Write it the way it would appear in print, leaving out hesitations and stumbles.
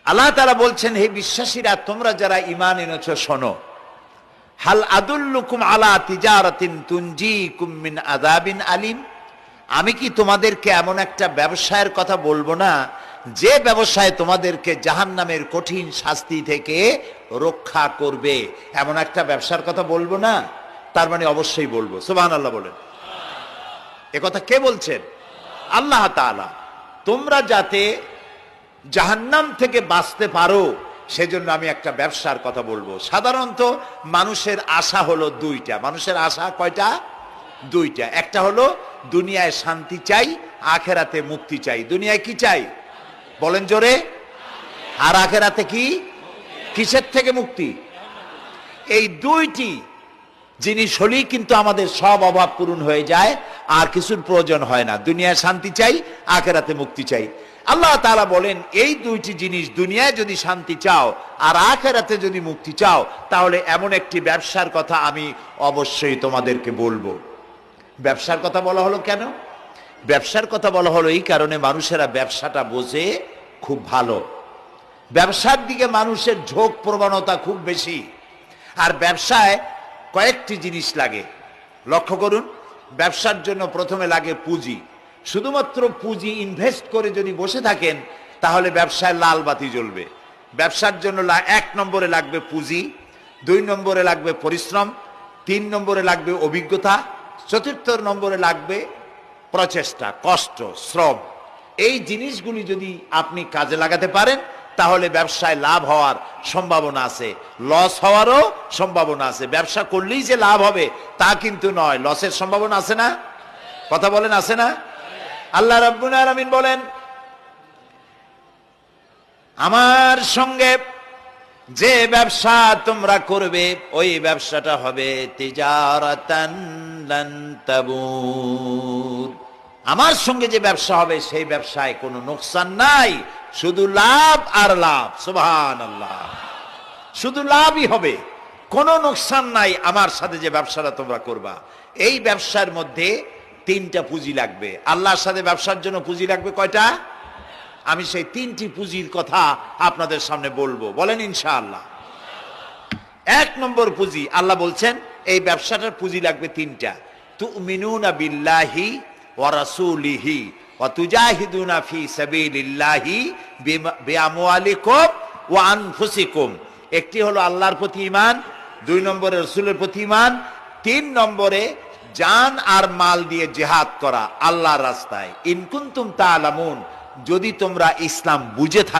আল্লাহ তাআলা বলছেন, হে বিশ্বাসীরা, তোমরা যারা ঈমান এনেছো শোনো, হাল আদুল্লুকুম আলা তিজারাতিন তুনজিকুম মিন আযাবিন আলিম, আমি কি তোমাদেরকে এমন একটা ব্যবসায়ের কথা বলবো না যে ব্যবসায় তোমাদেরকে জাহান্নামের কঠিন শাস্তি থেকে রক্ষা করবে? এমন একটা ব্যবসার কথা বলবো না? তার মানে অবশ্যই বলবো। সুবহানাল্লাহ বলেন। এ কথা কে বলছেন? আল্লাহ তাআলা। তোমরা যাতে জাহান্নাম থেকে বাঁচতে পারো সেজন্য আমি একটা ব্যবসার কথা বলবো। সাধারণত মানুষের আশা হলো দুইটা। মানুষের আশা কয়টা? দুইটা। একটা হলো দুনিয়ায় শান্তি চাই, আখেরাতে মুক্তি চাই। দুনিয়ায় কি চাই বলেন জোরে? আর আখেরাতে কি? কিসের থেকে মুক্তি? এই দুইটি জিনিস হলেই কিন্তু আমাদের সব অভাব পূরণ হয়ে যায়, আর কিছুর প্রয়োজন হয় না। দুনিয়ায় শান্তি চাই, আখেরাতে মুক্তি চাই। আল্লাহ তাআলা বলেন, এই দুইটি জিনিস, দুনিয়ায় যদি শান্তি চাও আর আখেরাতে যদি মুক্তি চাও, তাহলে এমন একটি ব্যবসার কথা আমি অবশ্যই তোমাদেরকে বলবো। ব্যবসার কথা বলা হলো কেন? ব্যবসার কথা বলা হলো এই কারণে, মানুষেরা ব্যবসাটা বোঝে খুব ভালো। ব্যবসার দিকে মানুষের ঝোঁক প্রবণতা খুব বেশি। আর ব্যবসায় কয়েকটি জিনিস লাগে, লক্ষ্য করুন। ব্যবসার জন্য প্রথমে লাগে পুঁজি। শুধুমাত্র পুঁজি ইনভেস্ট করে যদি বসে থাকেন তাহলে ব্যবসায় লাল বাতি জ্বলবে। ব্যবসার জন্য এক নম্বরে লাগবে পুঁজি, 2 নম্বরে লাগবে পরিশ্রম, 3 নম্বরে লাগবে অভিজ্ঞতা, 4 নম্বরে লাগবে প্রচেষ্টা, কষ্ট, শ্রম। এই জিনিসগুলি যদি আপনি কাজে লাগাতে পারেন তাহলে ব্যবসায় লাভ হওয়ার সম্ভাবনা আছে, লস হওয়ারও সম্ভাবনা আছে। ব্যবসা করলেই যে লাভ হবে তা কিন্তু নয়, লসের সম্ভাবনা আছে না? কথা বলেন, আছে না? আল্লাহ রাব্বুল আলামিন বলেন, আমার সঙ্গে যে ব্যবসা তোমরা করবে ওই ব্যবসাটা হবে তিজারাতান লান তাবুর। আমার সঙ্গে যে ব্যবসা হবে সেই ব্যবসায় কোনো নোকসান নাই, শুধু লাভ আর লাভ। সুবহানাল্লাহ। শুধু লাভই হবে, কোনো নোকসান নাই আমার সাথে যে ব্যবসাটা তোমরা করবা। এই ব্যবসার মধ্যে 3টা পুঁজি লাগবে। আল্লাহর সাথে ব্যবসার জন্য পুঁজি লাগবে কয়টা? আমি সেই 3টি পুঁজির কথা আপনাদের সামনে বলবো। বলেন ইনশাআল্লাহ। 1 নম্বর পুঁজি, আল্লাহ বলছেন এই ব্যবসাটার পুঁজি লাগবে 3টা। তুমিনুনা বিল্লাহি ওয়া রাসূলিহি ওয়া তুজাহিদুনা ফি সাবিলিল্লাহি বিআমওয়ালিকুম ওয়া আনফুসিকুম। একটি হলো আল্লাহর প্রতি ঈমান, 2 নম্বরে রাসূলের প্রতি ঈমান, 3 নম্বরে জান আর মাল দিয়ে জিহাদ করা আল্লাহর রাস্তায়। ইন কুনতুম তা'লামুন, যদি তোমরা ইসলাম বুঝে থাকো।